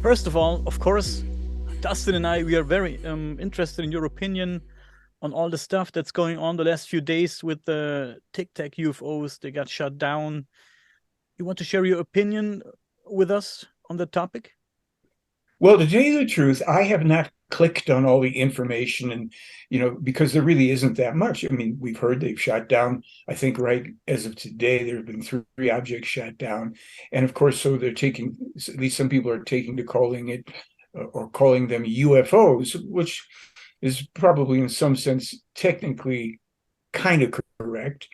First of all, of course, Dustin and I, we are very interested in your opinion on all the stuff that's going on the last few days with the Tic Tac UFOs. They got shut down. You want to share your opinion with us on the topic? Well, to tell you the truth, I have not clicked on all the information and, because there really isn't that much. I mean, we've heard they've shot down, I think right as of today, there have been three objects shot down. And of course, so they're taking, at least some people are taking to calling it or calling them UFOs, which is probably in some sense technically kind of correct,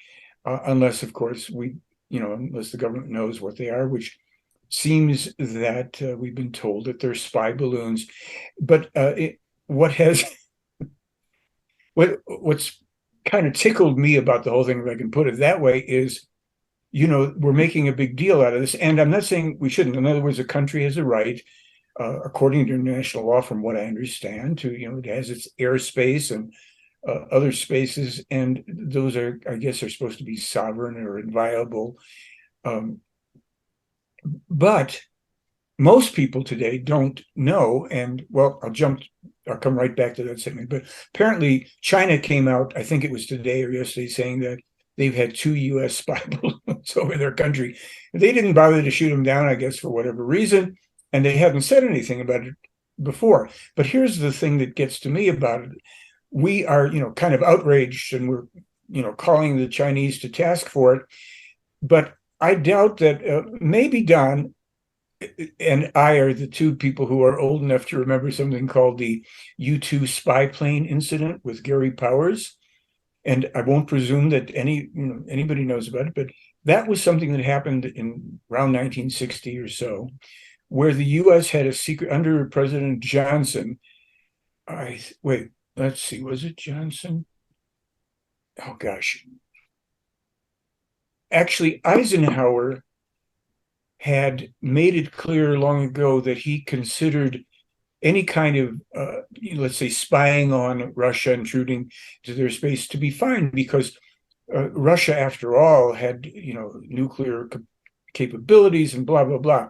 unless, of course, unless the government knows what they are, which seems that we've been told that they're spy balloons. But what has what's kind of tickled me about the whole thing, if I can put it that way, is we're making a big deal out of this, and I'm not saying we shouldn't. In other words, a country has a right, according to international law, from what I understand, to it has its airspace and other spaces, and those are, I guess, are supposed to be sovereign or inviolable. Um, but most people today don't know. And well, I'll come right back to that segment. But apparently, China came out, I think it was today or yesterday, saying that they've had two US spy balloons over their country. They didn't bother to shoot them down, I guess, for whatever reason. And they haven't said anything about it before. But here's the thing that gets to me about it. We are, kind of outraged, and we're, calling the Chinese to task for it. But I doubt that maybe Don and I are the two people who are old enough to remember something called the U-2 spy plane incident with Gary Powers. And I won't presume that anybody knows about it, but that was something that happened in around 1960 or so, where the U.S. had a secret under President Johnson. Wait, let's see, was it Johnson? Oh gosh, actually Eisenhower had made it clear long ago that he considered any kind of, let's say, spying on Russia, intruding to their space, to be fine, because Russia, after all, had nuclear capabilities and blah blah blah.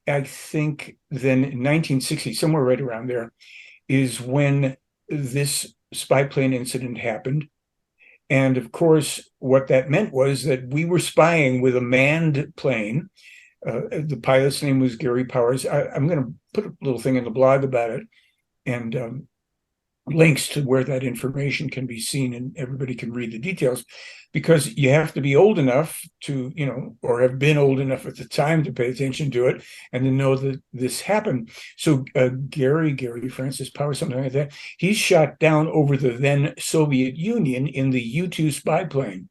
I think then in 1960, somewhere right around there, is when this spy plane incident happened. And of course, what that meant was that we were spying with a manned plane. The pilot's name was Gary Powers. I'm going to put a little thing in the blog about it, and links to where that information can be seen, and everybody can read the details, because you have to be old enough to, or have been old enough at the time to pay attention to it and to know that this happened. So Gary Francis Powers, something like that, he's shot down over the then Soviet Union in the U-2 spy plane,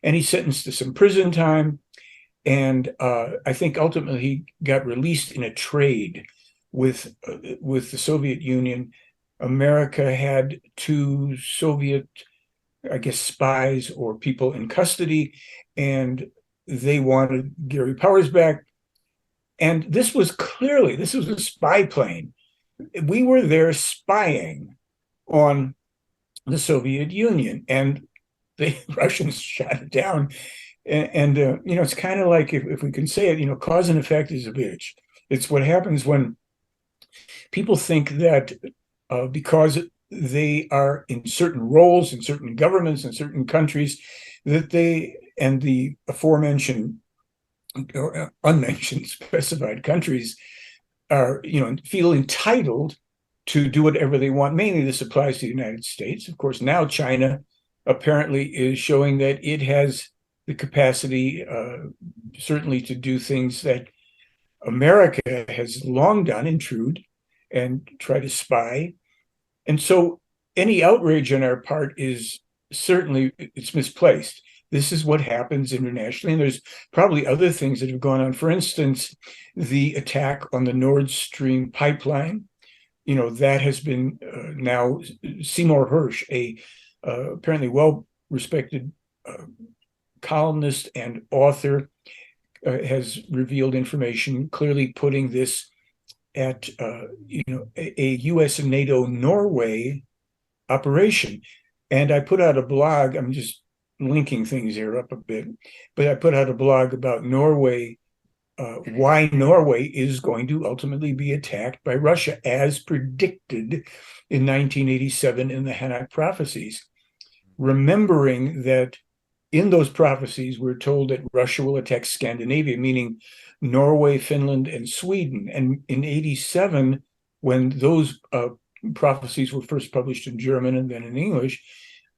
and he's sentenced to some prison time. And I think ultimately he got released in a trade with the Soviet Union. America had two Soviet, I guess, spies or people in custody, and they wanted Gary Powers back. And this was a spy plane. We were there spying on the Soviet Union, and the Russians shot it down. And it's kind of like, if we can say it, cause and effect is a bitch. It's what happens when people think that because they are in certain roles in certain governments in certain countries, that they and the aforementioned or unmentioned specified countries are, feel entitled to do whatever they want. Mainly this applies to the United States. Of course, now China apparently is showing that it has the capacity, certainly, to do things that America has long done, intrude and try to spy. And so any outrage on our part is certainly, it's misplaced. This is what happens internationally, and there's probably other things that have gone on. For instance, the attack on the Nord Stream pipeline, that has been now Seymour Hersh, a apparently well-respected columnist and author, has revealed information clearly putting this at a U.S. and NATO Norway operation. And I put out a blog. I'm just linking things here up a bit, but I put out a blog about Norway why Norway is going to ultimately be attacked by Russia, as predicted in 1987 in the Hanak prophecies. Remembering that in those prophecies, we're told that Russia will attack Scandinavia, meaning Norway, Finland, and Sweden. And in 87, when those prophecies were first published in German and then in English,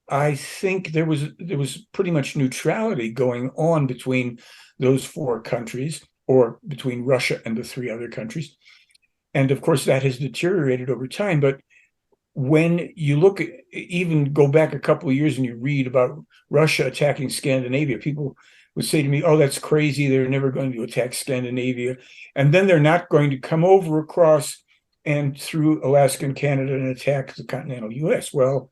I think there was pretty much neutrality going on between those four countries, or between Russia and the three other countries. And of course, that has deteriorated over time. But when you look at, even go back a couple of years and you read about Russia attacking Scandinavia, people would say to me, oh, that's crazy. They're never going to attack Scandinavia. And then they're not going to come over across and through Alaska and Canada and attack the continental US. Well,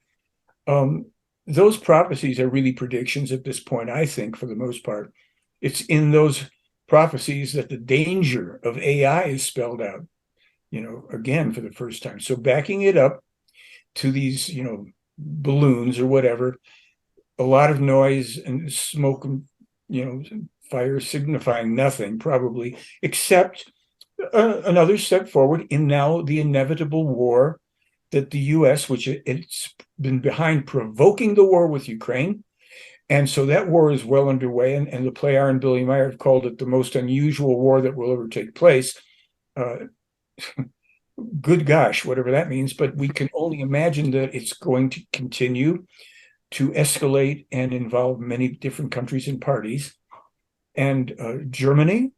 those prophecies are really predictions at this point, I think, for the most part. It's in those prophecies that the danger of AI is spelled out, again, for the first time. So backing it up to these, balloons or whatever, a lot of noise and smoke, fire signifying nothing, probably, except another step forward in now the inevitable war that the US, which it's been behind provoking the war with Ukraine. And so that war is well underway. And the Play Hour and Billy Meyer have called it the most unusual war that will ever take place. Good gosh, whatever that means. But we can only imagine that it's going to continue to escalate and involve many different countries and parties. And Germany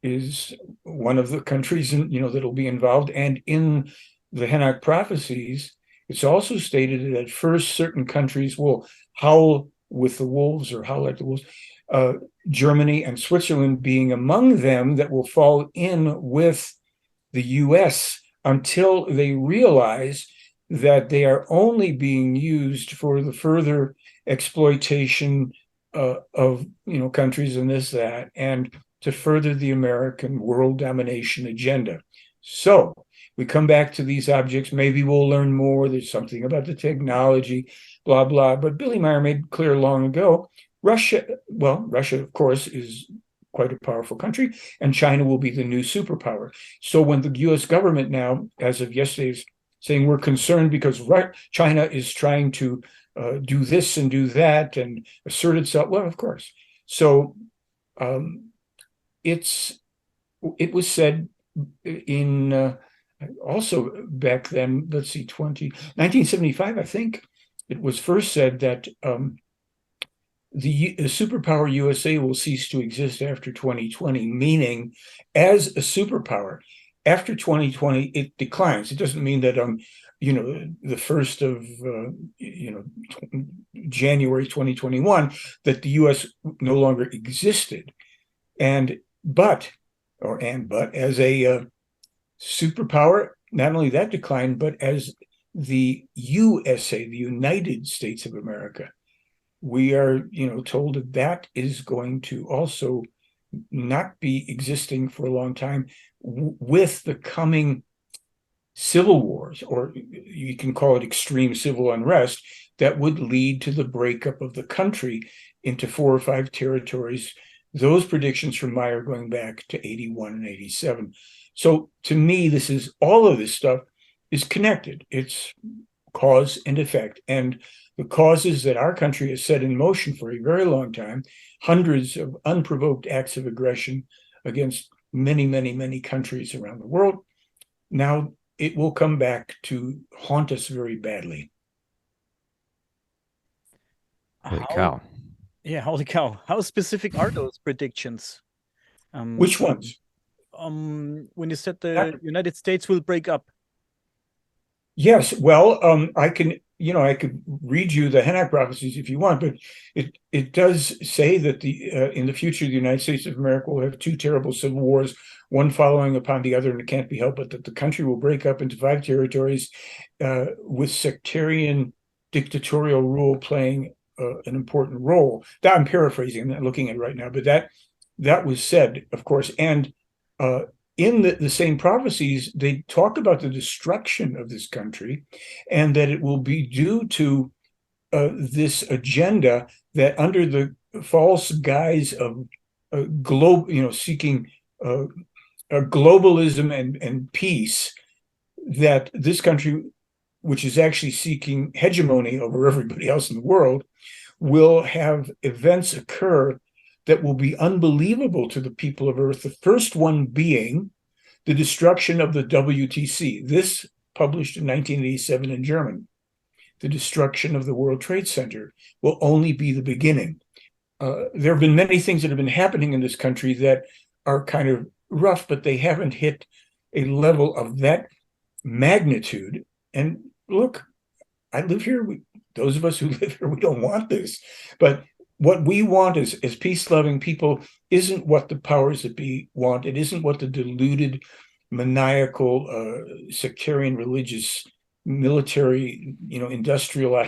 is one of the countries, that'll be involved. And in the Hanak prophecies, it's also stated that at first certain countries will howl with the wolves or howl at the wolves, Germany and Switzerland being among them, that will fall in with the US until they realize that they are only being used for the further exploitation of countries and this, that, and to further the American world domination agenda. So we come back to these objects. Maybe we'll learn more. There's something about the technology, blah, blah. But Billy Meyer made clear long ago, Russia, of course, is quite a powerful country, and China will be the new superpower. So when the US government now, as of yesterday, is saying we're concerned because China is trying to do this and do that and assert itself, well, of course. So it was said in also back then, let's see, 1975, I think, it was first said that the superpower USA will cease to exist after 2020, meaning as a superpower, after 2020, it declines. It doesn't mean that, the 1st of, January 2021, that the US no longer existed. But as a superpower, not only that declined, but as the USA, the United States of America, we are, told that is going to also not be existing for a long time, with the coming civil wars, or you can call it extreme civil unrest, that would lead to the breakup of the country into 4 or 5 territories. Those predictions from Meyer going back to 81 and 87. So to me, all of this stuff is connected. It's cause and effect. And the causes that our country has set in motion for a very long time, hundreds of unprovoked acts of aggression against many, many, many countries around the world, now it will come back to haunt us very badly. Holy cow. Yeah, holy cow. How specific are those predictions? Which ones? When you said the United States will break up. Yes, well, I could read you the Hanak prophecies if you want, but it does say that in the future, the United States of America will have 2 terrible civil wars, one following upon the other, and it can't be helped but that the country will break up into 5 territories, with sectarian dictatorial rule playing an important role. That I'm paraphrasing, I'm not looking at it right now, but that was said, of course, and in the same prophecies, they talk about the destruction of this country, and that it will be due to this agenda that, under the false guise of seeking globalism and peace, that this country, which is actually seeking hegemony over everybody else in the world, will have events occur that will be unbelievable to the people of Earth. The first one being the destruction of the WTC. This published in 1987 in German. The destruction of the World Trade Center will only be the beginning. There have been many things that have been happening in this country that are kind of rough, but they haven't hit a level of that magnitude. And look, I live here. Those of us who live here, we don't want this. But what we want as peace-loving people isn't what the powers that be want. It isn't what the deluded, maniacal, sectarian, religious, military, industrial,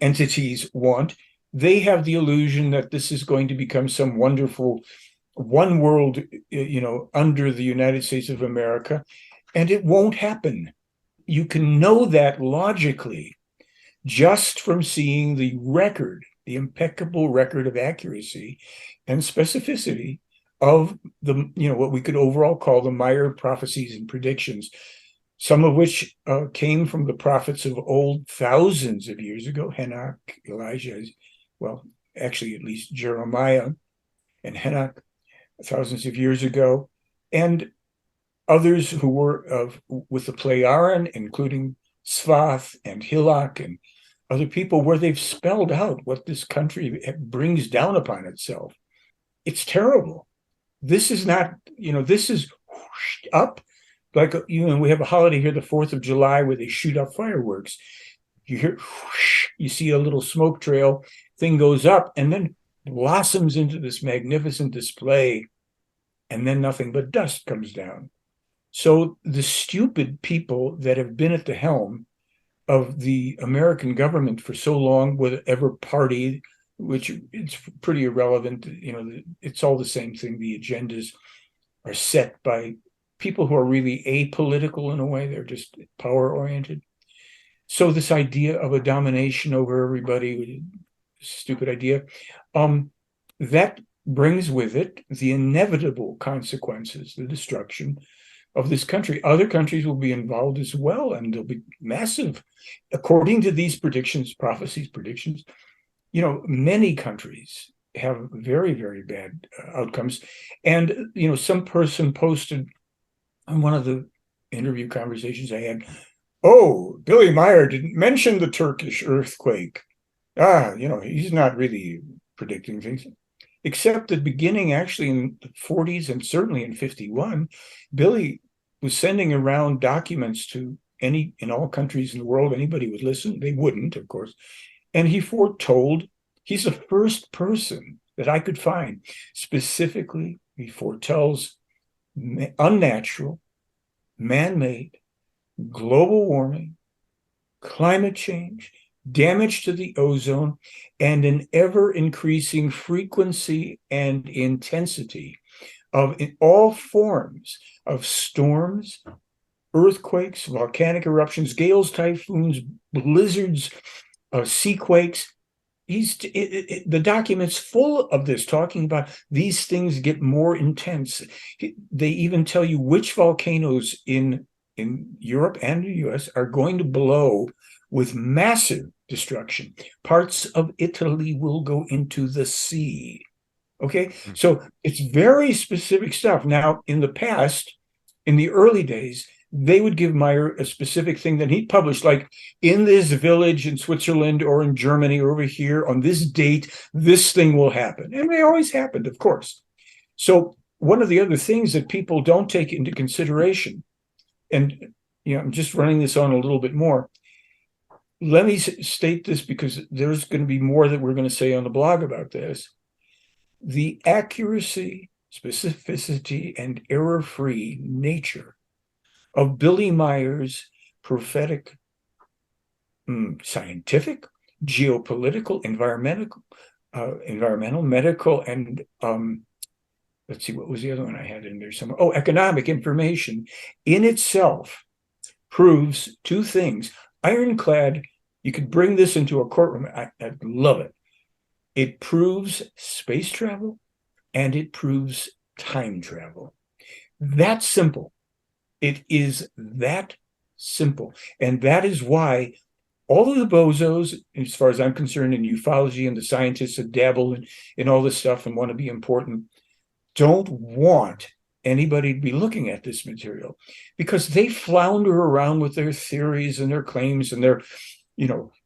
entities want. They have the illusion that this is going to become some wonderful one world, under the United States of America, and it won't happen. You can know that logically just from seeing the record, the impeccable record of accuracy and specificity of the, what we could overall call the Meyer prophecies and predictions, some of which came from the prophets of old thousands of years ago, Enoch, Elijah, well, actually at least Jeremiah and Enoch, thousands of years ago, and others who were with the Pleiaren, including Svath and Hilak and other people, where they've spelled out what this country brings down upon itself. It's terrible. This is not, this is up like, we have a holiday here, the 4th of July, where they shoot up fireworks. You hear, whoosh, you see a little smoke trail, thing goes up, and then blossoms into this magnificent display, and then nothing but dust comes down. So the stupid people that have been at the helm of the American government for so long, whatever party, which it's pretty irrelevant, it's all the same thing. The agendas are set by people who are really apolitical in a way. They're just power oriented. So this idea of a domination over everybody, stupid idea, that brings with it the inevitable consequences, the destruction of this country. Other countries will be involved as well, and they'll be massive. According to these predictions, prophecies, predictions, many countries have very, very bad outcomes. And, some person posted on one of the interview conversations I had, oh, Billy Meyer didn't mention the Turkish earthquake. He's not really predicting things. Except that beginning actually in the 40s and certainly in 51, Billy was sending around documents to in all countries in the world. Anybody would listen. They wouldn't, of course. And he foretold, he's the first person that I could find. Specifically, he foretells unnatural, man-made, global warming, climate change, damage to the ozone, and an ever-increasing frequency and intensity of all forms of storms, earthquakes, volcanic eruptions, gales, typhoons, blizzards, seaquakes. The document's full of this, talking about these things get more intense. They even tell you which volcanoes in Europe and the US are going to blow with massive destruction. Parts of Italy will go into the sea. Okay, so it's very specific stuff. Now, in the past, in the early days, they would give Meyer a specific thing that he published, like in this village in Switzerland or in Germany or over here on this date, this thing will happen. And they always happened, of course. So one of the other things that people don't take into consideration, and I'm just running this on a little bit more. Let me state this because there's going to be more that we're going to say on the blog about this. The accuracy, specificity, and error-free nature of Billy Meyer's prophetic, scientific, geopolitical, environmental, medical, and let's see, what was the other one I had in there somewhere? Oh, economic information in itself proves two things. Ironclad, you could bring this into a courtroom. I'd love it. It proves space travel, and it proves time travel. That's simple. It is that simple. And that is why all of the bozos, as far as I'm concerned, in ufology and the scientists that dabble in all this stuff and want to be important, don't want anybody to be looking at this material, because they flounder around with their theories and their claims and their,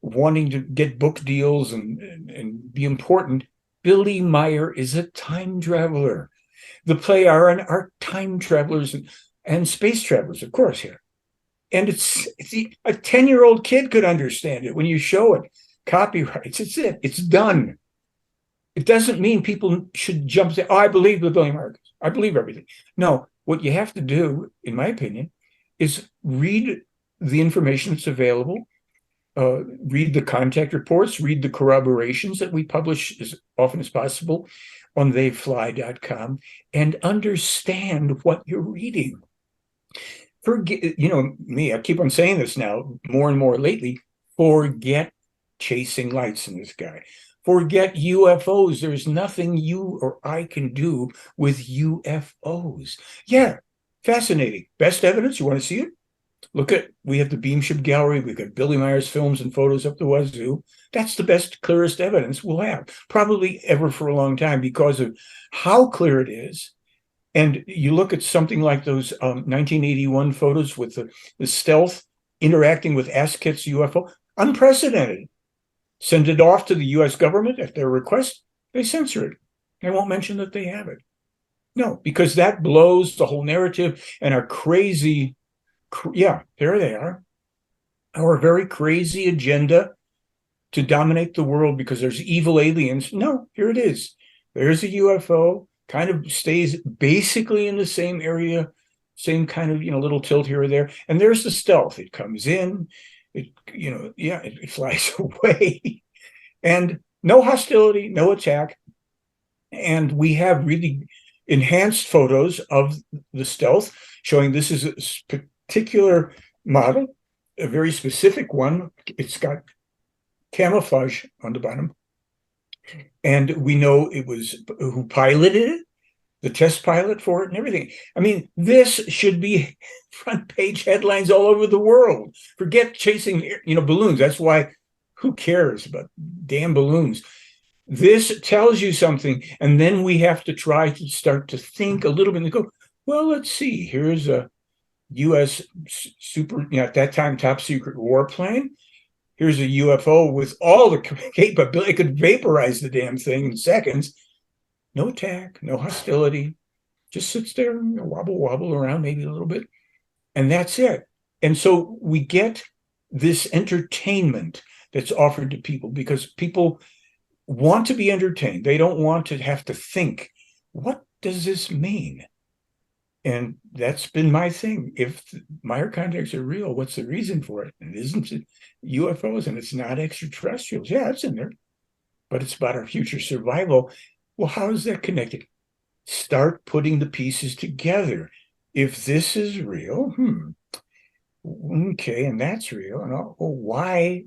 wanting to get book deals and be important. Billy Meyer is a time traveler. The play are time travelers and space travelers, of course, here. And it's a 10-year-old kid could understand it when you show it. Copyrights, it's it. It's done. It doesn't mean people should jump and say, oh, I believe the Billy Meyer. I believe everything. No, what you have to do, in my opinion, is read the information that's available, read the contact reports, read the corroborations that we publish as often as possible on theyfly.com, and understand what you're reading. Forget, me, I keep on saying this now more and more lately, forget chasing lights in the sky. Forget UFOs. There's nothing you or I can do with UFOs. Yeah, fascinating. Best evidence, you want to see it? We have the Beamship Gallery. We've got Billy Meyer's films and photos up the wazoo. That's the best, clearest evidence we'll have, probably ever for a long time, because of how clear it is. And you look at something like those 1981 photos with the stealth interacting with Asket's UFO, unprecedented. Send it off to the U.S. government at their request. They censor it. They won't mention that they have it. No, because that blows the whole narrative and our crazy, there they are, our very crazy agenda to dominate the world because there's evil aliens. No, here it is. There's a UFO, kind of stays basically in the same area, same kind of, little tilt here or there. And there's the stealth. It comes in, it flies away, and no hostility, no attack. And we have really enhanced photos of the stealth showing this is a particular model, a very specific one. It's got camouflage on the bottom. And we know it was who piloted it, the test pilot for it and everything. I mean, this should be front page headlines all over the world. Forget chasing, balloons. That's why, who cares about damn balloons? This tells you something. And then we have to try to start to think a little bit and go, well, let's see. Here's a U.S. at that time, top secret warplane. Here's a UFO with all the capability. It could vaporize the damn thing in seconds. No attack, no hostility. Just sits there and wobble around maybe a little bit. And that's it. And so we get this entertainment that's offered to people because people want to be entertained. They don't want to have to think, what does this mean? And that's been my thing. If Meyer contacts are real, what's the reason for it? And isn't it UFOs and it's not extraterrestrials? Yeah, it's in there. But it's about our future survival. Well, how is that connected? Start putting the pieces together. If this is real, okay, and that's real. And why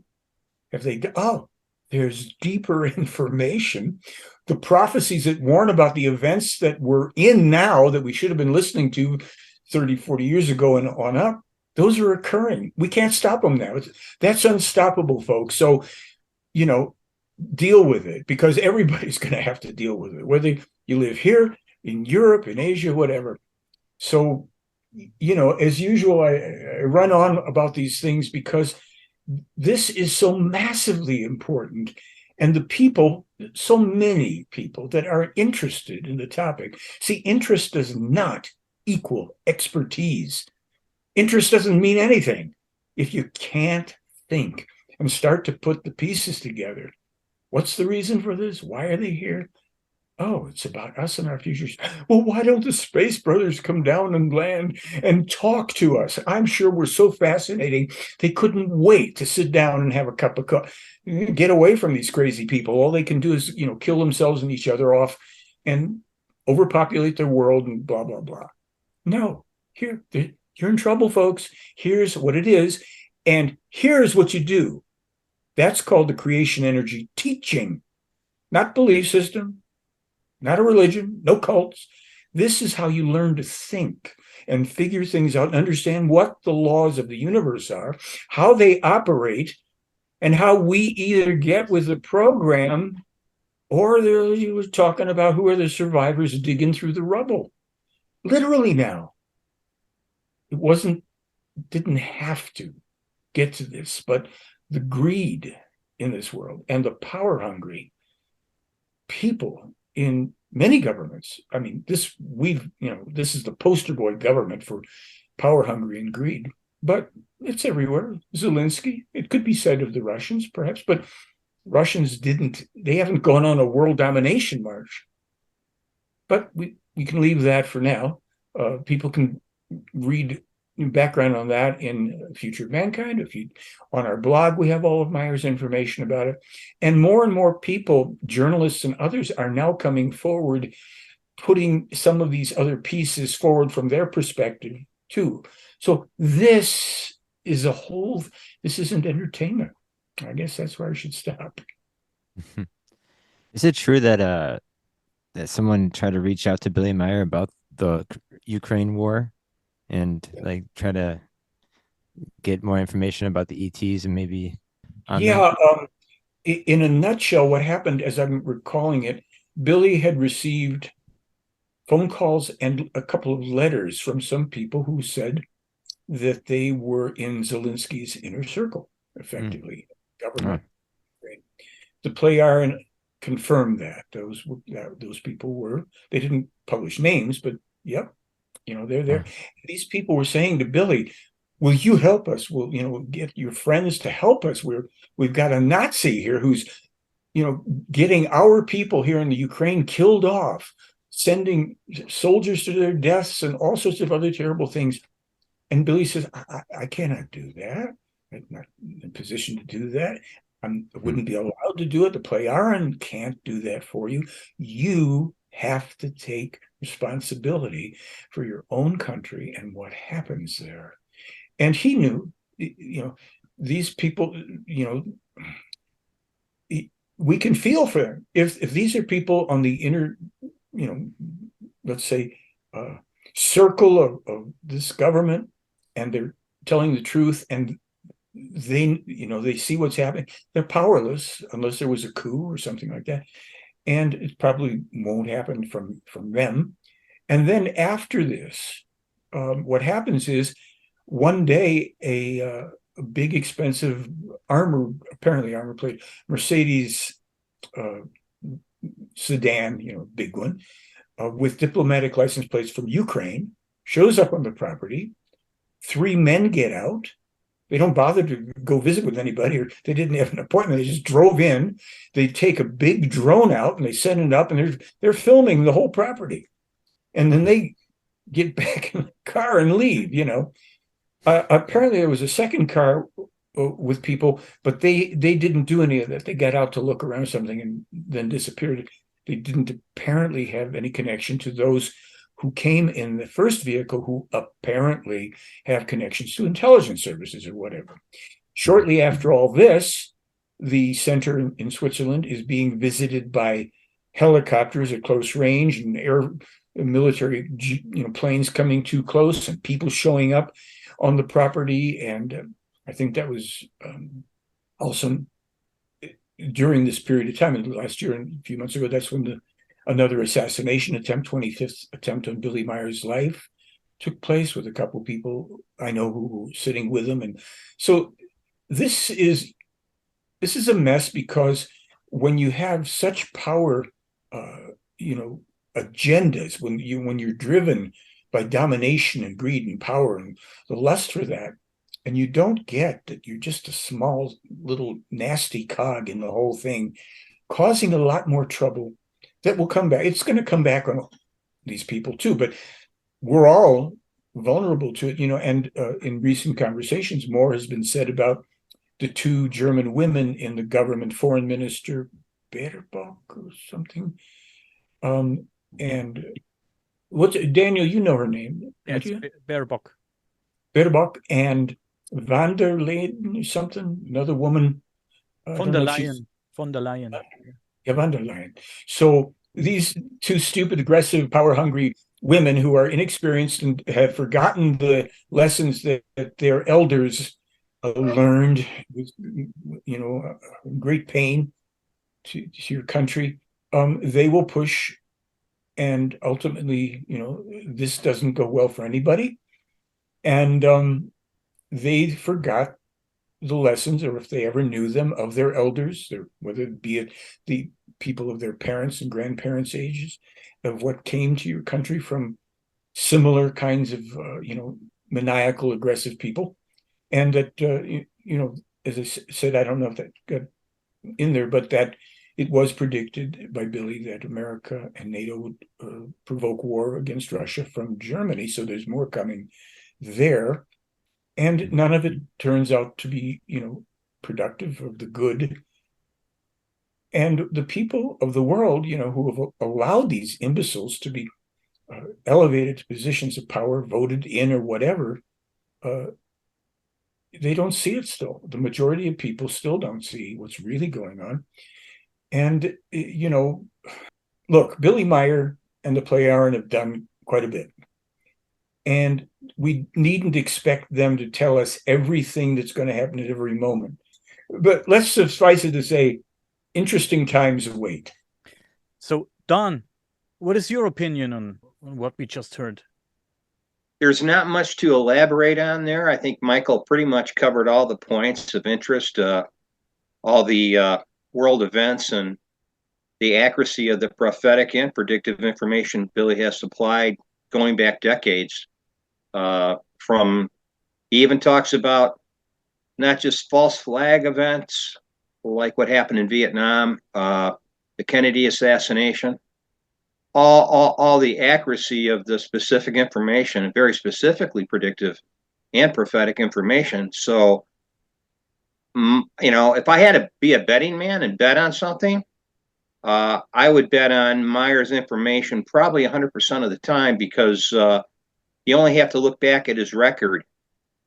have they done? Oh, there's deeper information. The prophecies that warn about the events that we're in now that we should have been listening to 30, 40 years ago and on up, those are occurring. We can't stop them now. That's unstoppable, folks. So, deal with it, because everybody's going to have to deal with it, whether you live here, in Europe, in Asia, whatever. So, as usual, I run on about these things because this is so massively important. And the people, so many people that are interested in the topic. See, interest does not equal expertise. Interest doesn't mean anything if you can't think and start to put the pieces together. What's the reason for this? Why are they here? Oh, it's about us and our futures. Well, why don't the Space Brothers come down and land and talk to us? I'm sure we're so fascinating. They couldn't wait to sit down and have a cup of coffee. Get away from these crazy people. All they can do is, kill themselves and each other off and overpopulate their world and blah, blah, blah. No, you're in trouble, folks. Here's what it is. And here's what you do. That's called the creation energy teaching, not belief system, not a religion, no cults. This is how you learn to think and figure things out and understand what the laws of the universe are, how they operate, and how we either get with the program or you were talking about who are the survivors digging through the rubble. Literally now. It didn't have to get to this, but the greed in this world and the power hungry people in many governments. I mean, this is the poster boy government for power hungry and greed, but it's everywhere. Zelensky, it could be said of the Russians, perhaps, but Russians they haven't gone on a world domination march. But we can leave that for now. People can read background on that in Future of Mankind. On our blog, we have all of Meyer's information about it. And more people, journalists and others, are now coming forward, putting some of these other pieces forward from their perspective too. So this isn't entertainment. I guess that's where I should stop. Is it true that someone tried to reach out to Billy Meyer about the Ukraine war and like try to get more information about the ETs and maybe on that? In a nutshell, what happened, as I'm recalling it, Billy had received phone calls and a couple of letters from some people who said that they were in Zelensky's inner circle, effectively, government. The Play confirmed that those people were. They didn't publish names, but yep, they're there. These people were saying to Billy, "Will you help us? Will get your friends to help us? We've got a Nazi here who's getting our people here in the Ukraine killed off, sending soldiers to their deaths and all sorts of other terrible things." And Billy says, I cannot do that. I'm not in a position to do that. I wouldn't be allowed to do it. The Play can't do that for you. You have to take responsibility for your own country and what happens there. And he knew, these people, we can feel for them. If these are people on the inner, let's say, circle of this government, and they're telling the truth, and they see what's happening, they're powerless unless there was a coup or something like that, and it probably won't happen from them. And then after this, what happens is one day a big expensive armor plate Mercedes sedan, big one, with diplomatic license plates from Ukraine shows up on the property. 3 men get out. They don't bother to go visit with anybody, or they didn't have an appointment. They just drove in. They take a big drone out and they send it up, and they're filming the whole property. And then they get back in the car and leave. Apparently there was a second car with people, but they didn't do any of that. They got out to look around something and then disappeared. They didn't apparently have any connection to those who came in the first vehicle, who apparently have connections to intelligence services or whatever. Shortly after all this, the center in Switzerland is being visited by helicopters at close range and military planes coming too close and people showing up on the property. And I think that was also during this period of time, last year and a few months ago, that's when another assassination attempt, 25th attempt on Billy Meyer's life, took place with a couple of people I know who were sitting with him. And so this is a mess, because when you have such power, agendas, when you're driven by domination and greed and power and the lust for that, and you don't get that you're just a small little nasty cog in the whole thing, causing a lot more trouble that will come back. It's going to come back on these people too, but we're all vulnerable to it, and in recent conversations, more has been said about the 2 German women in the government, Foreign Minister Baerbock or something. And what's Daniel, you know her name. Yes, Baerbock. Baerbock and van der Leyen, something, another woman. Von der Leyen. Yeah, van der Leyen. So these 2 stupid, aggressive, power-hungry women who are inexperienced and have forgotten the lessons that their elders learned with, great pain to your country. They will push, and ultimately, this doesn't go well for anybody. And they forgot the lessons, or if they ever knew them, of their elders, whether it be it the people of their parents and grandparents' ages, of what came to your country from similar kinds of, maniacal, aggressive people. And that, as I said, I don't know if that got in there, but that it was predicted by Billy that America and NATO would provoke war against Russia from Germany. So there's more coming there. And none of it turns out to be, productive of the good. And the people of the world, who have allowed these imbeciles to be elevated to positions of power, voted in or whatever, they don't see it still. The majority of people still don't see what's really going on. And, look, Billy Meyer and the Play Aaron have done quite a bit. And we needn't expect them to tell us everything that's going to happen at every moment. But let's suffice it to say, interesting times await. So, Don, what is your opinion on what we just heard? There's not much to elaborate on there. I think Michael pretty much covered all the points of interest, all the world events, and the accuracy of the prophetic and predictive information Billy has supplied going back decades. He even talks about not just false flag events like what happened in Vietnam, the Kennedy assassination, all the accuracy of the specific information, and very specifically predictive and prophetic information. So, if I had to be a betting man and bet on something, I would bet on Meyer's information probably 100% of the time, because you only have to look back at his record,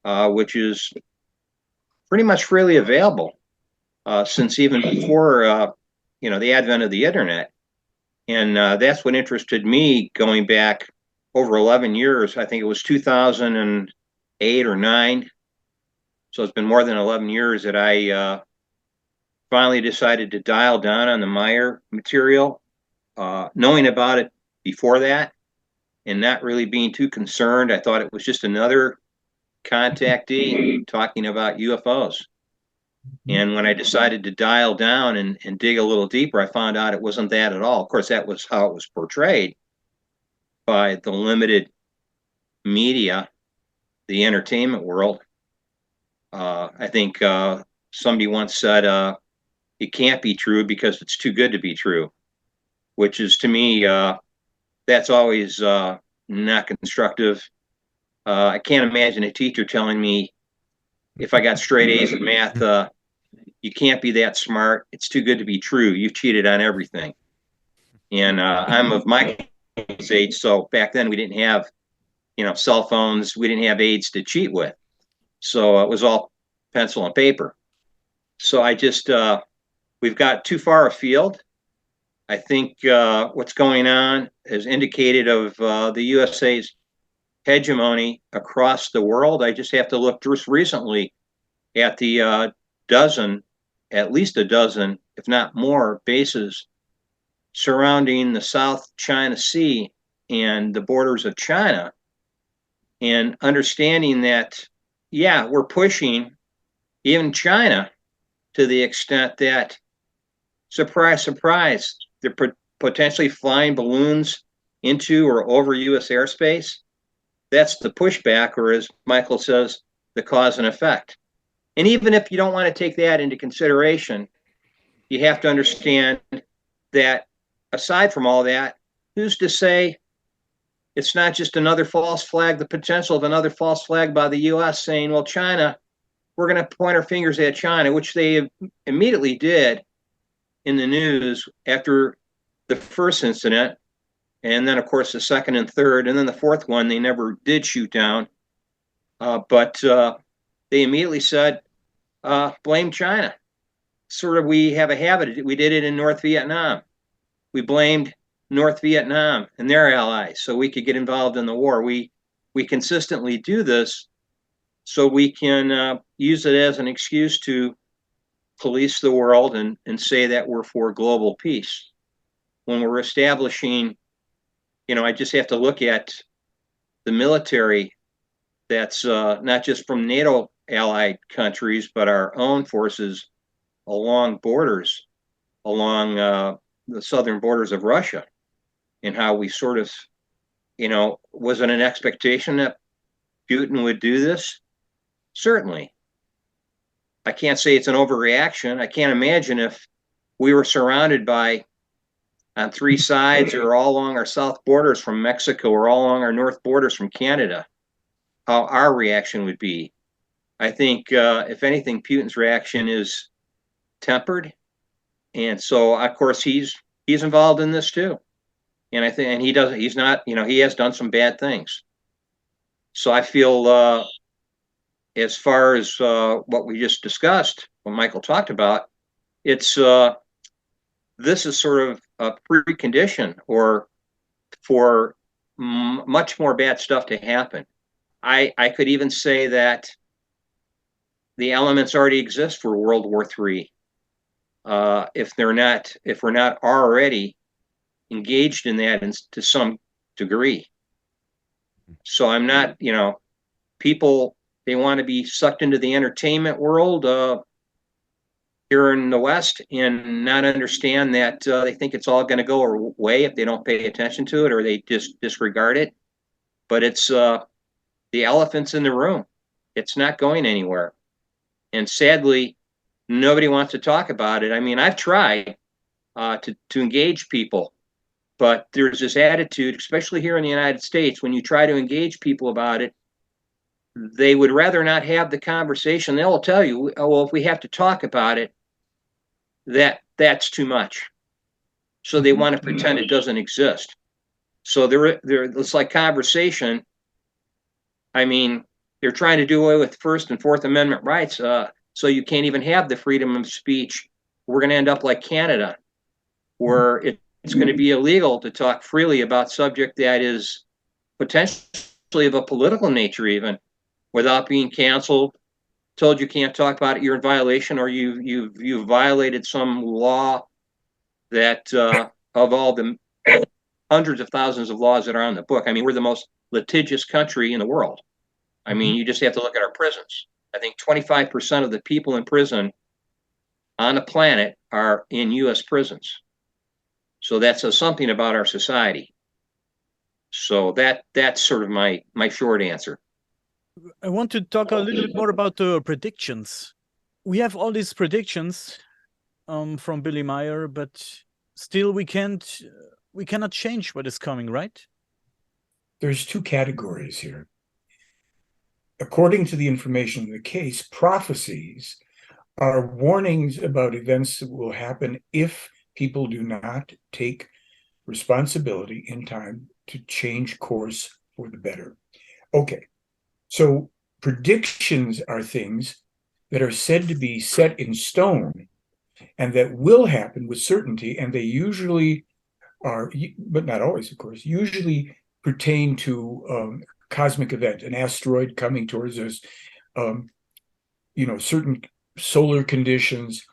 which is pretty much freely available since even before the advent of the internet. And that's what interested me going back over 11 years. I think it was 2008 or 9. So it's been more than 11 years that I finally decided to dial down on the Meyer material, knowing about it before that and not really being too concerned. I thought it was just another contactee talking about UFOs. And when I decided to dial down and dig a little deeper, I found out it wasn't that at all. Of course, that was how it was portrayed by the limited media, the entertainment world. I think somebody once said, it can't be true because it's too good to be true, which is, to me, that's always not constructive. I can't imagine a teacher telling me, if I got straight A's in math, you can't be that smart. It's too good to be true. You've cheated on everything. And I'm of my age, so back then we didn't have, cell phones. We didn't have aids to cheat with. So it was all pencil and paper. So I just, we've got too far afield. I think what's going on is indicated of the USA's hegemony across the world. I just have to look just recently at the at least a dozen, if not more, bases surrounding the South China Sea and the borders of China, and understanding that, yeah, we're pushing even China to the extent that, surprise, surprise, they're potentially flying balloons into or over U.S. airspace. That's the pushback, or as Michael says, the cause and effect. And even if you don't want to take that into consideration, you have to understand that aside from all that, who's to say it's not just another false flag, the potential of another false flag by the U.S. saying, well, China, we're going to point our fingers at China, which they immediately did in the news after the first incident. And then, of course, the second and third, and then the fourth one, they never did shoot down. But they immediately said, blame China. Sort of, we have a habit. We did it in North Vietnam. We blamed North Vietnam and their allies so we could get involved in the war. We consistently do this so we can use it as an excuse to police the world and say that we're for global peace. When we're establishing, I just have to look at the military that's not just from NATO allied countries, but our own forces along borders, along the southern borders of Russia, and how we sort of, was it an expectation that Putin would do this? Certainly. I can't say it's an overreaction. I can't imagine if we were surrounded by, on three sides or all along our south borders from Mexico or all along our north borders from Canada, how our reaction would be. I think, if anything, Putin's reaction is tempered. And so, of course, he's involved in this too. And I think, and he's not, he has done some bad things. So I feel, as far as what we just discussed, what Michael talked about, it's this is sort of a precondition or for much more bad stuff to happen. I could even say that the elements already exist for World War III. If we're not already engaged in that to some degree. So I'm not, people, they want to be sucked into the entertainment world here in the West and not understand that they think it's all going to go away if they don't pay attention to it or they just disregard it. But it's the elephant's in the room. It's not going anywhere. And sadly, nobody wants to talk about it. I mean, I've tried to engage people, but there's this attitude, especially here in the United States, when you try to engage people about it, they would rather not have the conversation. They'll tell you, oh, well, if we have to talk about it, that's too much. So they want to pretend it doesn't exist. So it's like conversation. I mean, they're trying to do away with First and Fourth Amendment rights. So you can't even have the freedom of speech. We're going to end up like Canada, where it's going to be illegal to talk freely about subject that is potentially of a political nature, even without being canceled, told you can't talk about it, you're in violation, or you've violated some law that of all the hundreds of thousands of laws that are on the book. I mean, we're the most litigious country in the world. I mean, you just have to look at our prisons. I think 25% of the people in prison on the planet are in U.S. prisons. So that says something about our society. So that's sort of my short answer. I want to talk a little bit more about the predictions. We have all these predictions from Billy Meyer, but still we cannot change what is coming, right? There's two categories here. According to the information in the case, prophecies are warnings about events that will happen if people do not take responsibility in time to change course for the better. Okay, so predictions are things that are said to be set in stone and that will happen with certainty, and they usually are, but not always, of course, usually pertain to cosmic event, an asteroid coming towards us, certain solar conditions,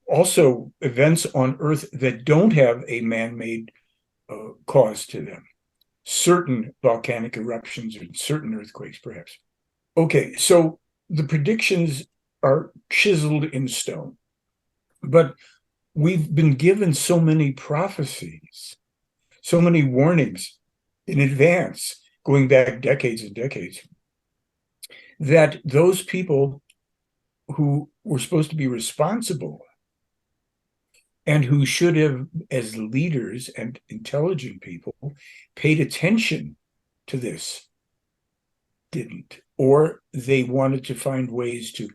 also events on Earth that don't have a man-made cause to them, certain volcanic eruptions and certain earthquakes, perhaps. Okay, so the predictions are chiseled in stone, but we've been given so many prophecies, so many warnings in advance, going back decades and decades, that those people who were supposed to be responsible and who should have, as leaders and intelligent people, paid attention to this, didn't. Or they wanted to find ways to,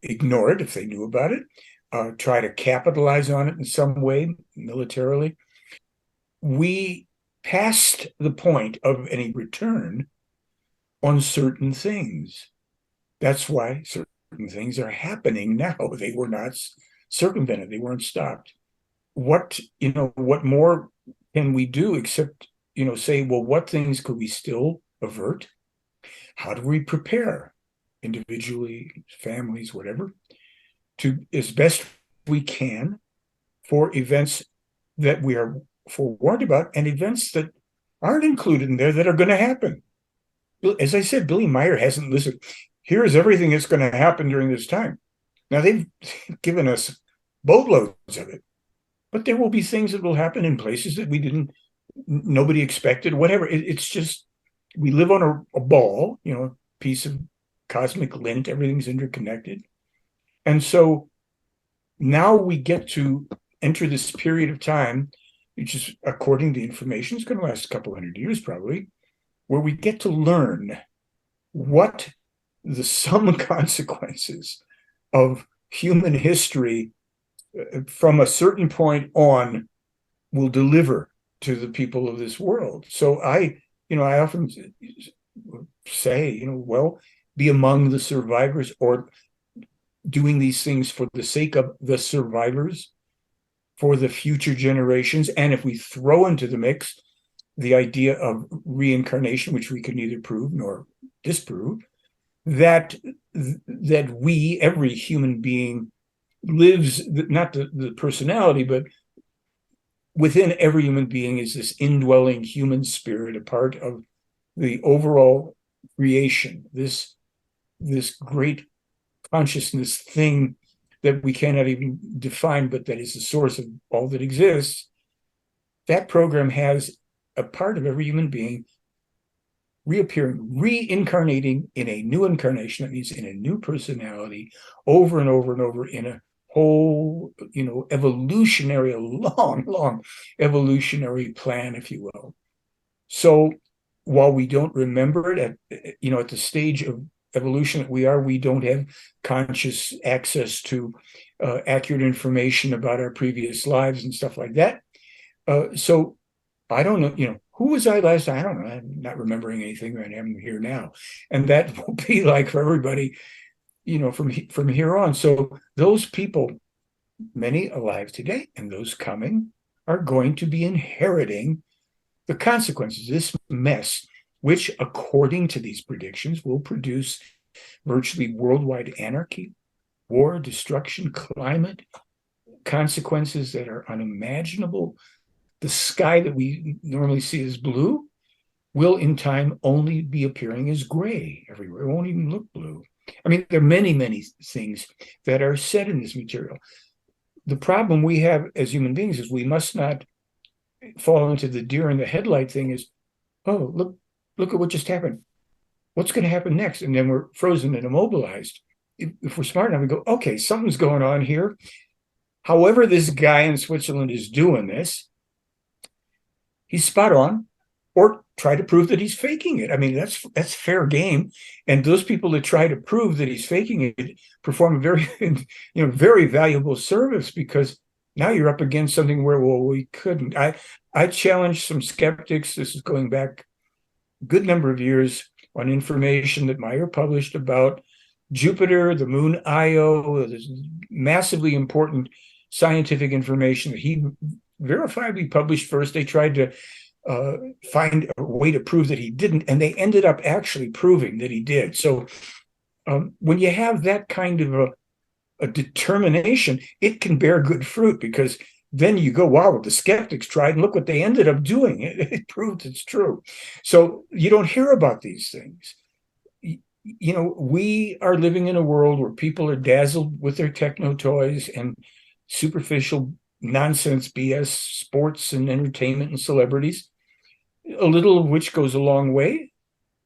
ignore it if they knew about it, try to capitalize on it in some way, militarily. We passed the point of any return on certain things. That's why certain things are happening now. They were not circumvented. They weren't stopped. what more can we do except, say, well, what things could we still avert? How do we prepare individually, families, whatever, to as best we can for events that we are forewarned about and events that aren't included in there that are going to happen? As I said, Billy Meyer hasn't listed, here's everything that's going to happen during this time. Now, they've given us boatloads of it, but there will be things that will happen in places that nobody expected, whatever. It's just, we live on a ball, piece of cosmic lint, everything's interconnected. And so now we get to enter this period of time, which is, according to information, is going to last a couple hundred years probably, where we get to learn what the sum consequences of human history from a certain point on will deliver to the people of this world. So I often say, well, be among the survivors, or doing these things for the sake of the survivors, for the future generations. And if we throw into the mix the idea of reincarnation, which we can neither prove nor disprove, that we, every human being, lives, not the personality, but within every human being is this indwelling human spirit, a part of the overall creation, this great consciousness thing that we cannot even define, but that is the source of all that exists. That program has a part of every human being reappearing, reincarnating in a new incarnation. That means in a new personality, over and over and over, in a whole, evolutionary, a long evolutionary plan, if you will. So while we don't remember it at the stage of evolution that we don't have conscious access to accurate information about our previous lives and stuff like that. So I don't know, who was I last? I don't know. I'm not remembering anything right now. I'm here now. And that will be like for everybody, from here on. So those people, many alive today and those coming, are going to be inheriting the consequences, this mess, which, according to these predictions, will produce virtually worldwide anarchy, war, destruction, climate, consequences that are unimaginable. The sky that we normally see as blue will in time only be appearing as gray everywhere. It won't even look blue. I mean, there are many, many things that are said in this material. The problem we have as human beings is we must not fall into the deer in the headlight thing is, oh, look at what just happened. What's going to happen next? And then we're frozen and immobilized. If we're smart enough, we go, okay, something's going on here. However, this guy in Switzerland is doing this, he's spot on, or try to prove that he's faking it. I mean, that's fair game. And those people that try to prove that he's faking it perform a very, very valuable service, because now you're up against something where, well, we couldn't. I challenged some skeptics. This is going back a good number of years, on information that Meyer published about Jupiter, the moon Io, this massively important scientific information that he verifiably published first. They tried to find a way to prove that he didn't, and they ended up actually proving that he did. So when you have that kind of a determination, it can bear good fruit, because then you go, wow, the skeptics tried and look what they ended up doing. It proved it's true. So you don't hear about these things. We are living in a world where people are dazzled with their techno toys and superficial nonsense BS, sports and entertainment and celebrities, a little of which goes a long way.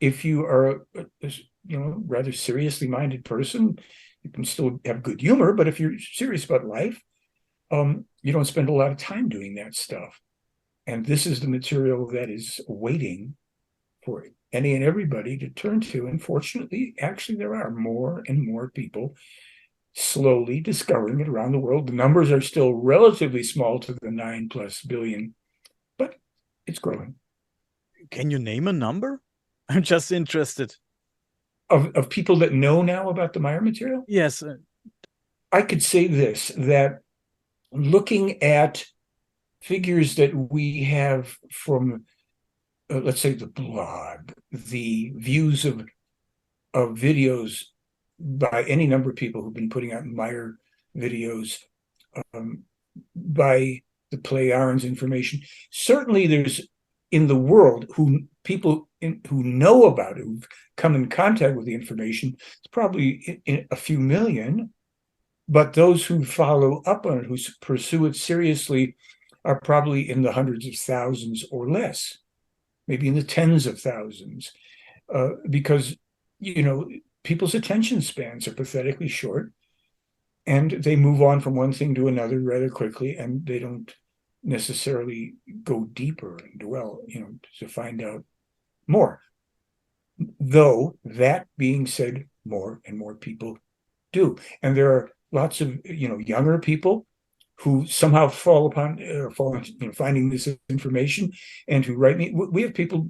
If you are a rather seriously minded person, you can still have good humor, but if you're serious about life, you don't spend a lot of time doing that stuff. And this is the material that is waiting for any and everybody to turn to. And fortunately, actually, there are more and more people slowly discovering it around the world. The numbers are still relatively small to the 9+ billion, but it's growing. Can you name a number? I'm just interested. Of people that know now about the Meyer material? Yes. I could say this, that looking at figures that we have from, let's say, the blog, the views of videos by any number of people who've been putting out Meyer videos, by the Play Arons information. Certainly, there's in the world people who know about it, who've come in contact with the information. It's probably in a few million, but those who follow up on it, who pursue it seriously, are probably in the hundreds of thousands or less, maybe in the tens of thousands, because people's attention spans are pathetically short, and they move on from one thing to another rather quickly, and they don't necessarily go deeper and dwell, to find out more. Though that being said, more and more people do, and there are lots of younger people who somehow fall into finding this information and who write me. We have people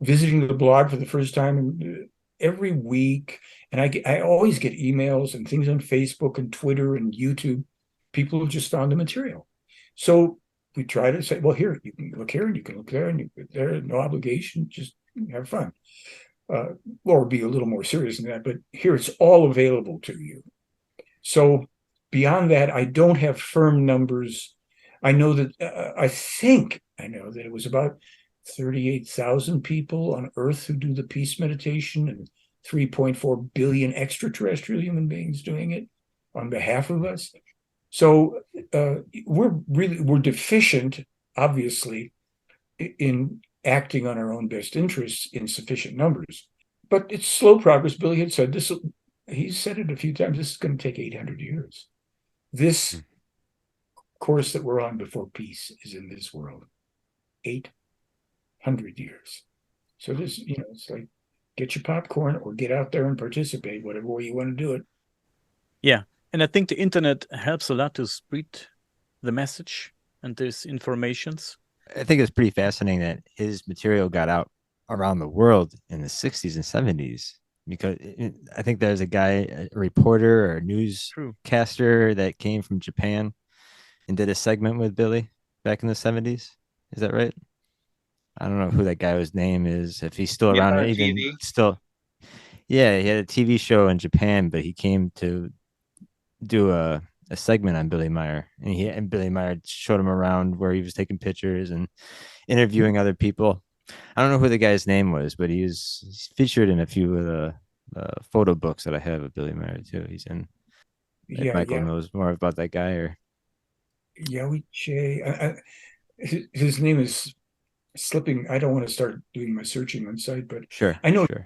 visiting the blog for the first time every week, and I always get emails and things on Facebook and Twitter and YouTube. People have just found the material, so we try to say, well, here, you can look here and you can look there and you can there, no obligation, just have fun, or be a little more serious than that, but here it's all available to you. So beyond that, I don't have firm numbers. I know that I know that it was about 38,000 people on Earth who do the peace meditation, and 3.4 billion extraterrestrial human beings doing it on behalf of us. So we're deficient, obviously, in acting on our own best interests in sufficient numbers. But it's slow progress. Billy had said this. He's said it a few times. This is going to take 800 years. This course that we're on before peace is in this world 800 years. So this, it's like, get your popcorn or get out there and participate, whatever way you want to do it. Yeah. And I think the internet helps a lot to spread the message and these informations. I think it's pretty fascinating that his material got out around the world in the 60s and 70s, because I think there's a guy, a reporter or a newscaster that came from Japan and did a segment with Billy back in the 70s. Is that right? I don't know who that guy's name is, if he's still around, or even TV. Still. Yeah, he had a TV show in Japan, but he came to do a segment on Billy Meyer, and Billy Meyer showed him around where he was taking pictures and interviewing other people. I don't know who the guy's name was, but he's featured in a few of the photo books that I have of Billy Meyer too. He's in. If Michael knows more about that guy, or his name is slipping. I don't want to start doing my searching on site, but sure, I know. Sure.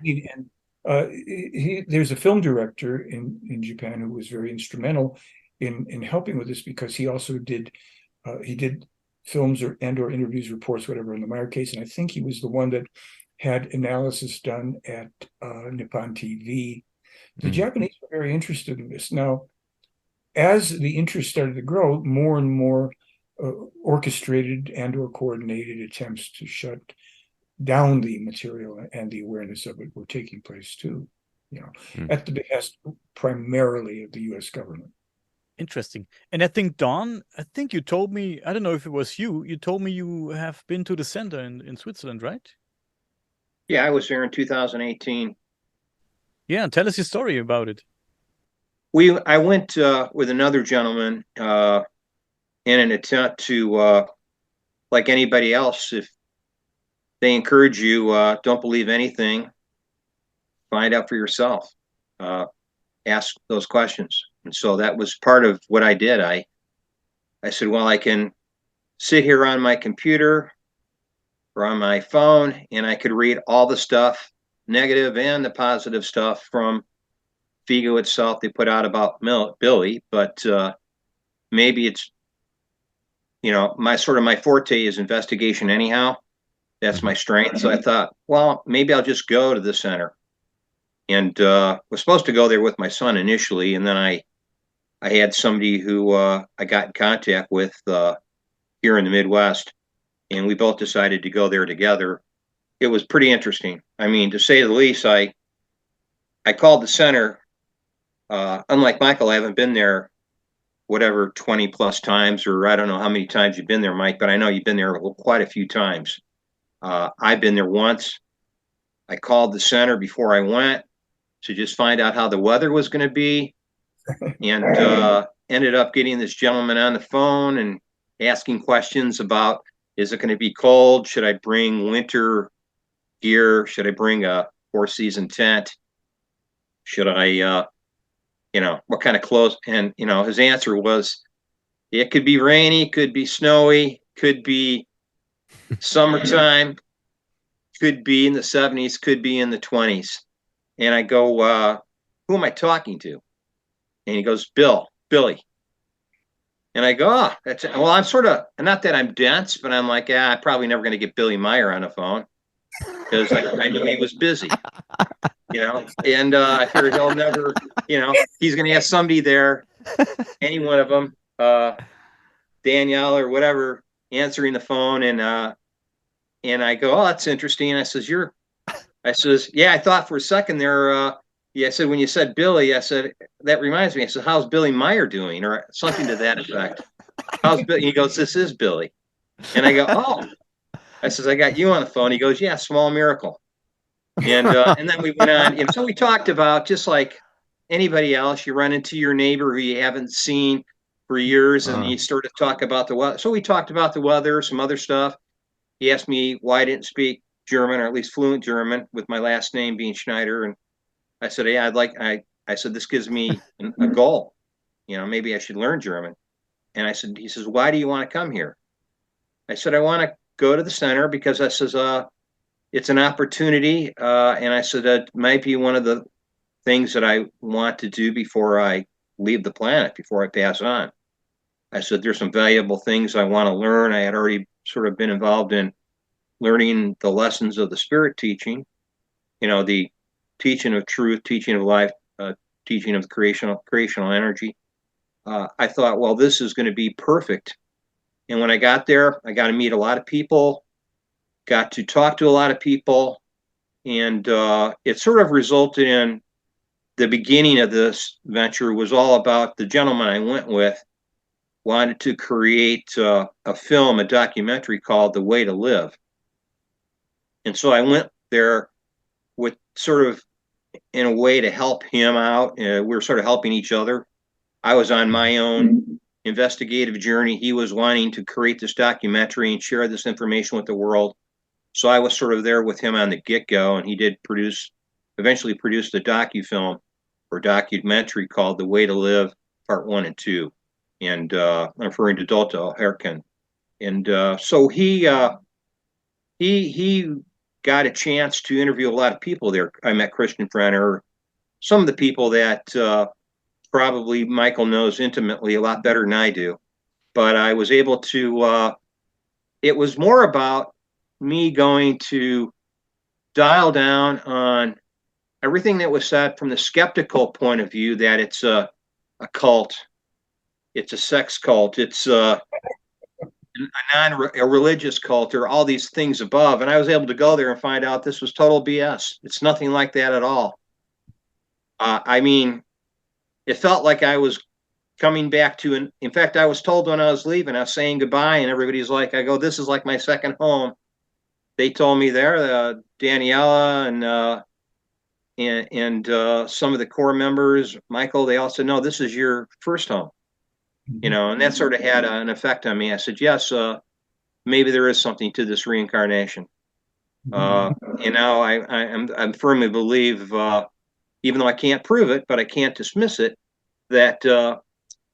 There's a film director in Japan who was very instrumental in helping with this, because he also did films or interviews, reports, whatever, in the Meyer case, and I think he was the one that had analysis done at Nippon TV. The Japanese were very interested in this. Now, as the interest started to grow, more and more orchestrated and or coordinated attempts to shut down the material and the awareness of it were taking place too, at the behest primarily of the U.S. government. Interesting. And I think, Don, you told me, I don't know if it was you told me you have been to the center in Switzerland, right? Yeah, I was there in 2018. Yeah, tell us your story about it. I went with another gentleman in an attempt to, like anybody else, if they encourage you, don't believe anything, find out for yourself, ask those questions. And so that was part of what I did. I said, well, I can sit here on my computer or on my phone, and I could read all the stuff, negative and the positive stuff, from Figo itself they put out about Billy, but maybe it's, my forte is investigation anyhow. That's my strength. So I thought, well, maybe I'll just go to the center. And was supposed to go there with my son initially, and then I had somebody who I got in contact with here in the Midwest, and we both decided to go there together. It was pretty interesting. I mean, to say the least, I called the center. Unlike Michael, I haven't been there whatever 20 plus times, or I don't know how many times you've been there, Mike, but I know you've been there quite a few times. I've been there once. I called the center before I went to just find out how the weather was going to be, and ended up getting this gentleman on the phone and asking questions about, is it going to be cold? Should I bring winter gear? Should I bring a 4-season tent? Should I, what kind of clothes? And, his answer was, it could be rainy, could be snowy, could be summertime, could be in the 70s, could be in the 20s. And I go, who am I talking to? And he goes, Billy. And I go, well, I'm sort of, not that I'm dense, but I'm like, I'm probably never going to get Billy Meyer on the phone because I knew he was busy, and I figured he'll never, he's going to have somebody there, any one of them, Danielle or whatever, answering the phone. And I go, oh, that's interesting. I says, yeah, I thought for a second there, I said, when you said Billy, I said, that reminds me. I said, how's Billy Meyer doing? Or something to that effect. How's Billy? He goes, this is Billy. And I go, oh. I says, I got you on the phone. He goes, yeah, small miracle. And then we went on. And so we talked about, just like anybody else, you run into your neighbor who you haven't seen for years, and you sort of talk about the weather. So we talked about the weather, some other stuff. He asked me why I didn't speak German, or at least fluent German, with my last name being Schneider. And I said, yeah, I said, this gives me a goal. Maybe I should learn German. And he says, why do you want to come here? I said, I want to go to the center because I says, it's an opportunity. And I said, that might be one of the things that I want to do before I leave the planet, before I pass on. I said, there's some valuable things I want to learn. I had already sort of been involved in learning the lessons of the spirit teaching, the teaching of truth, teaching of life, teaching of creational energy. I thought, well, this is going to be perfect. And when I got there, I got to meet a lot of people, got to talk to a lot of people, and it sort of resulted in the beginning of this venture was all about the gentleman I went with wanted to create a film, a documentary called The Way to Live. And so I went there with sort of in a way to help him out. We were sort of helping each other. I was on my own investigative journey. He was wanting to create this documentary and share this information with the world. So I was sort of there with him on the get-go, and he did eventually produced a docu-film or documentary called The Way to Live, Part 1 and 2. And I'm referring to Dota Herken. And so he got a chance to interview a lot of people there. I met Christian Frenner, some of the people that probably Michael knows intimately a lot better than I do. But I was able to, it was more about me going to dial down on everything that was said from the skeptical point of view, that it's a cult, it's a sex cult, it's a religious cult, or all these things above. And I was able to go there and find out this was total BS. It's nothing like that at all. I mean, it felt like I was coming back to in fact, I was told when I was leaving, I was saying goodbye, and everybody's like, I go, this is like my second home. They told me there, Daniela and some of the core members, Michael, they all said, no, this is your first home. And that sort of had an effect on me. I said, yes, maybe there is something to this reincarnation. And now I firmly believe, even though I can't prove it, but I can't dismiss it, that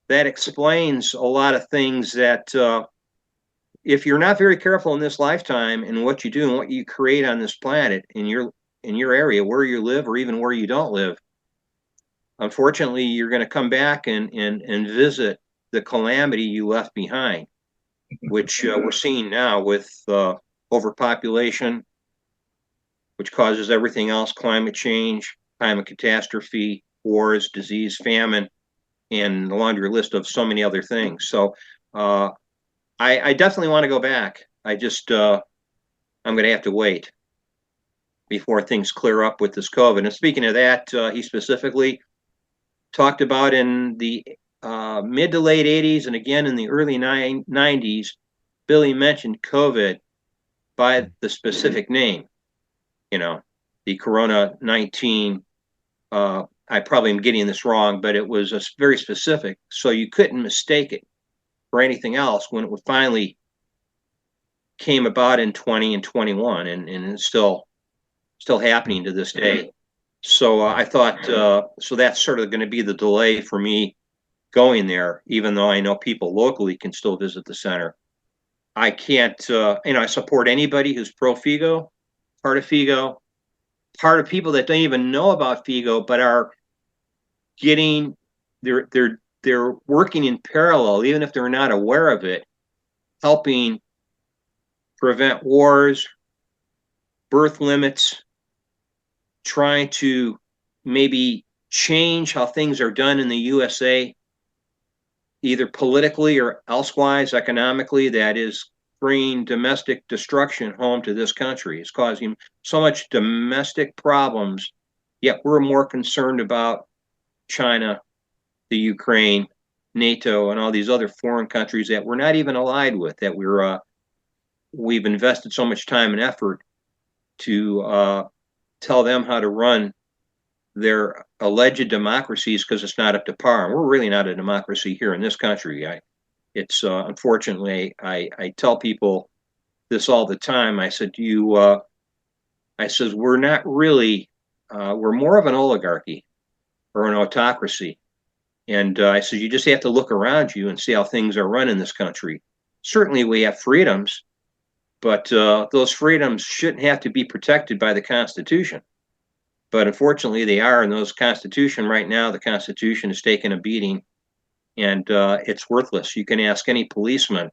that explains a lot of things that if you're not very careful in this lifetime in what you do and what you create on this planet in your area where you live, or even where you don't live, unfortunately, you're going to come back and visit the calamity you left behind, which we're seeing now with overpopulation, which causes everything else: climate change, climate catastrophe, wars, disease, famine, and a laundry list of so many other things. So I definitely want to go back. I'm going to have to wait before things clear up with this COVID. And speaking of that, he specifically talked about in the mid to late 80s and again in the early 90s, Billy mentioned COVID by the specific name, the Corona 19. I probably am getting this wrong, but it was very specific. So you couldn't mistake it for anything else when it finally came about in 20 and 21, and it's still happening to this day. So I thought, so that's sort of going to be the delay for me going there, even though I know people locally can still visit the center. I can't, I support anybody who's pro Figo, part of Figo, part of people that don't even know about Figo, but are getting, they're working in parallel, even if they're not aware of it, helping prevent wars, birth limits, trying to maybe change how things are done in the USA, either politically or elsewise, economically, that is bringing domestic destruction home to this country. It's causing so much domestic problems, yet we're more concerned about China, the Ukraine, NATO, and all these other foreign countries that we're not even allied with, that we've invested so much time and effort to tell them how to run their alleged democracies because it's not up to par. And we're really not a democracy here in this country. It's unfortunately, I tell people this all the time. I said, I says, we're not really, we're more of an oligarchy or an autocracy. And I said, you just have to look around you and see how things are run in this country. Certainly we have freedoms, but those freedoms shouldn't have to be protected by the Constitution. But unfortunately, they are. And those Constitution right now, the Constitution is taking a beating, and it's worthless. You can ask any policeman,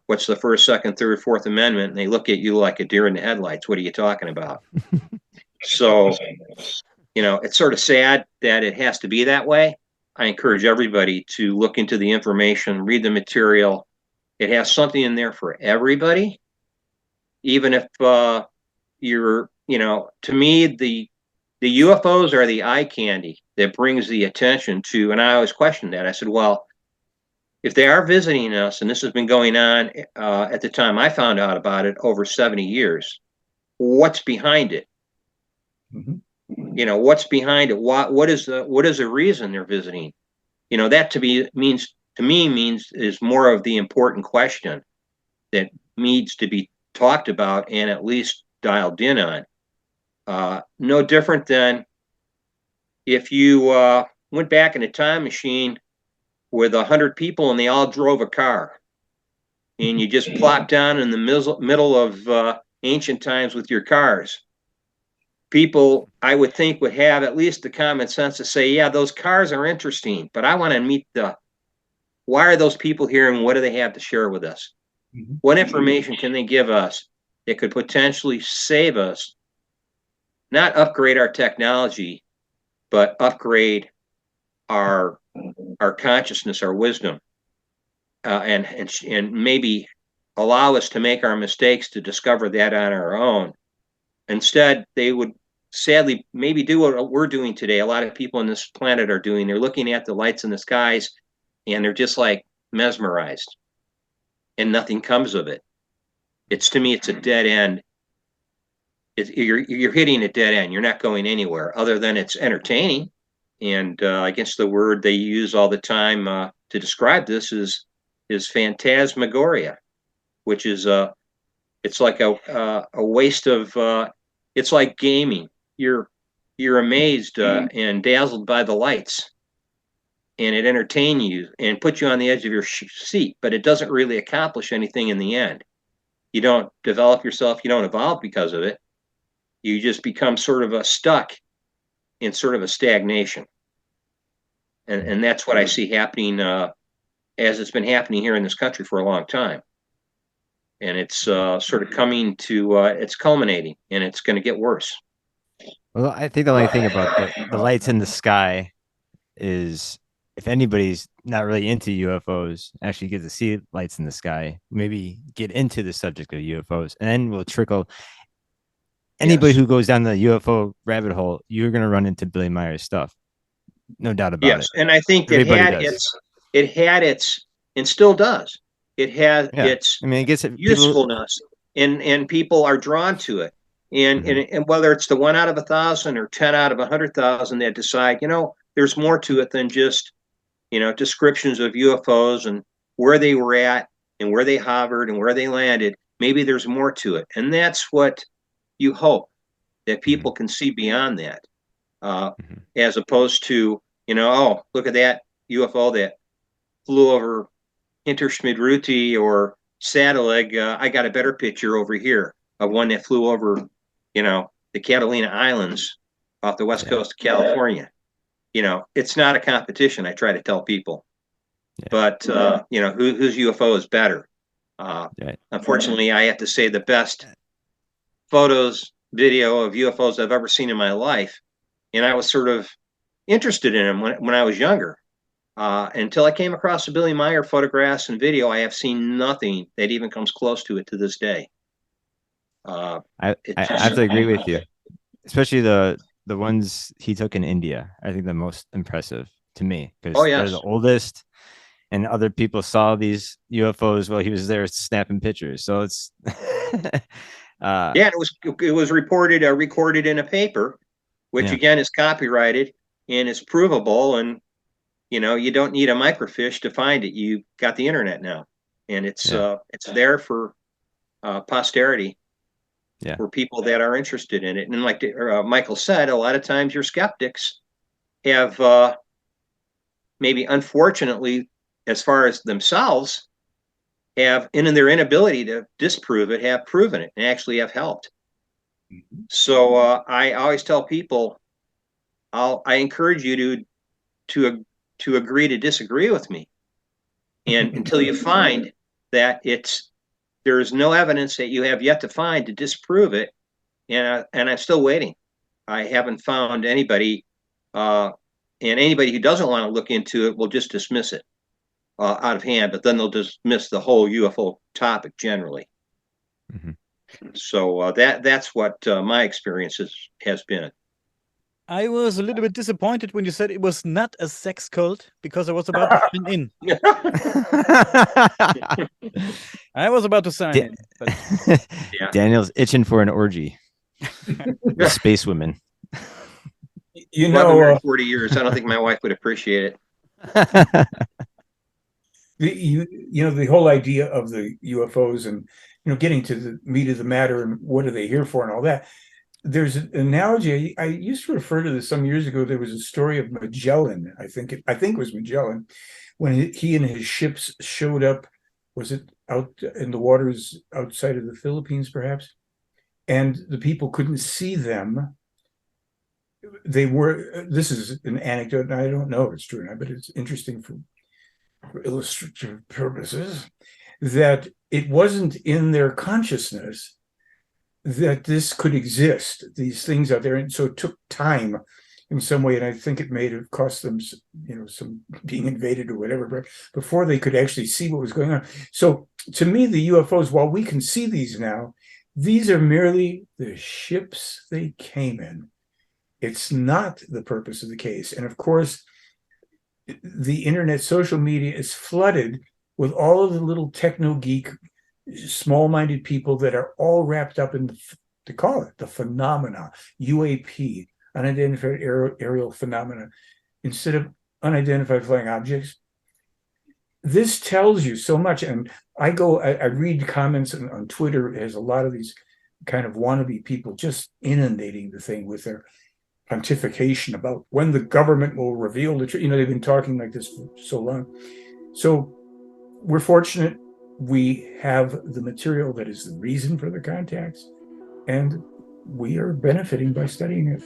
what's the First, Second, Third, Fourth Amendment, and they look at you like a deer in the headlights. What are you talking about? So, it's sort of sad that it has to be that way. I encourage everybody to look into the information, read the material. It has something in there for everybody, even if you're, to me, the UFOs are the eye candy that brings the attention to, and I always questioned that. I said, well, if they are visiting us, and this has been going on at the time I found out about it over 70 years, what's behind it? Mm-hmm. What's behind it? What is the reason they're visiting? That to me means is more of the important question that needs to be talked about and at least dialed in on. No different than if you went back in a time machine with 100 people and they all drove a car, and you just plopped down in the middle of ancient times with your cars. People, I would think, would have at least the common sense to say, yeah, those cars are interesting, but I want to meet why are those people here and what do they have to share with us? Mm-hmm. What information can they give us that could potentially save us, not upgrade our technology, but upgrade our consciousness, our wisdom, and maybe allow us to make our mistakes to discover that on our own. Instead, they would sadly maybe do what we're doing today. A lot of people on this planet are doing. They're looking at the lights in the skies and they're just like mesmerized, and nothing comes of it. To me, it's a dead end. You're hitting a dead end. You're not going anywhere other than it's entertaining. And I guess the word they use all the time to describe this is phantasmagoria, which is it's like a waste of it's like gaming. You're amazed and dazzled by the lights, and it entertains you and puts you on the edge of your seat, but it doesn't really accomplish anything in the end. You don't develop yourself, you don't evolve because of it. You just become sort of stuck in sort of a stagnation. And that's what I see happening as it's been happening here in this country for a long time. And it's sort of coming to, it's culminating, and it's going to get worse. Well, I think the only thing about the lights in the sky is if anybody's not really into UFOs, actually get to see lights in the sky, maybe get into the subject of UFOs, and then we'll trickle. Anybody who goes down the UFO rabbit hole, you're going to run into Billy Meyer's stuff. No doubt about Yes, it. and I think Everybody does. it had its, and still does. It had Yeah. its I mean, it gets people. usefulness, and people are drawn to it. And, Mhm. and whether it's the 1 out of 1,000 or 10 out of 100,000 that decide, there's more to it than just, descriptions of UFOs and where they were at and where they hovered and where they landed. Maybe there's more to it, and that's what you hope, that people can see beyond that, Mhm. as opposed to, oh, look at that UFO that flew over Hinterschmidruti or Saddleegg. I got a better picture over here of one that flew over, the Catalina Islands off the west Yeah. coast of California. It's not a competition, I try to tell people. Yeah. But, whose UFO is better? Right. Unfortunately, I have to say the best video of UFOs I've ever seen in my life. And I was sort of interested in them when I was younger. Until I came across the Billy Meyer photographs and video, I have seen nothing that even comes close to it to this day. I have to agree with you, especially the ones he took in India. I think the most impressive to me, because they're the oldest, and other people saw these UFOs while he was there snapping pictures. So it's yeah, it was recorded in a paper, which again is copyrighted and is provable, and you don't need a microfiche to find it. You got the internet now, and it's there for posterity, for people that are interested in it. And like Michael said, a lot of times your skeptics have maybe, unfortunately, as far as themselves, have in their inability to disprove it, have proven it and actually have helped. So I always tell people, I encourage you to agree to disagree with me, and until you find that there's no evidence that you have yet to find to disprove it, and I'm still waiting. I haven't found anybody, and anybody who doesn't want to look into it will just dismiss it out of hand, but then they'll dismiss the whole UFO topic generally. Mhm. So that's what my experience has been. I was a little bit disappointed when you said it was not a sex cult, because I was about to sign in. I was about to sign in. But... Daniel's itching for an orgy with space women. 40 years. I don't think my wife would appreciate it. The whole idea of the UFOs and getting to the meat of the matter and what are they here for and all that. There's an analogy I used to refer to this some years ago. There was a story of Magellan. I think it was Magellan, when he and his ships showed up. Was it out in the waters outside of the Philippines, perhaps? And the people couldn't see them. This is an anecdote, and I don't know if it's true or not, but it's interesting for illustrative purposes, that it wasn't in their consciousness that this could exist, these things out there. And so it took time in some way, and I think it may have cost them, some being invaded or whatever, but before they could actually see what was going on. So to me, the UFOs, while we can see these now, these are merely the ships they came in. It's not the purpose of the case. And of course, the internet, social media is flooded with all of the little techno geek, small-minded people that are all wrapped up in to call it the phenomena, UAP, unidentified aerial phenomena, instead of unidentified flying objects. This tells you so much. And I read comments on Twitter. There's a lot of these kind of wannabe people just inundating the thing with their pontification about when the government will reveal the truth. They've been talking like this for so long. So we're fortunate. We have the material that is the reason for the contacts, and we are benefiting by studying it.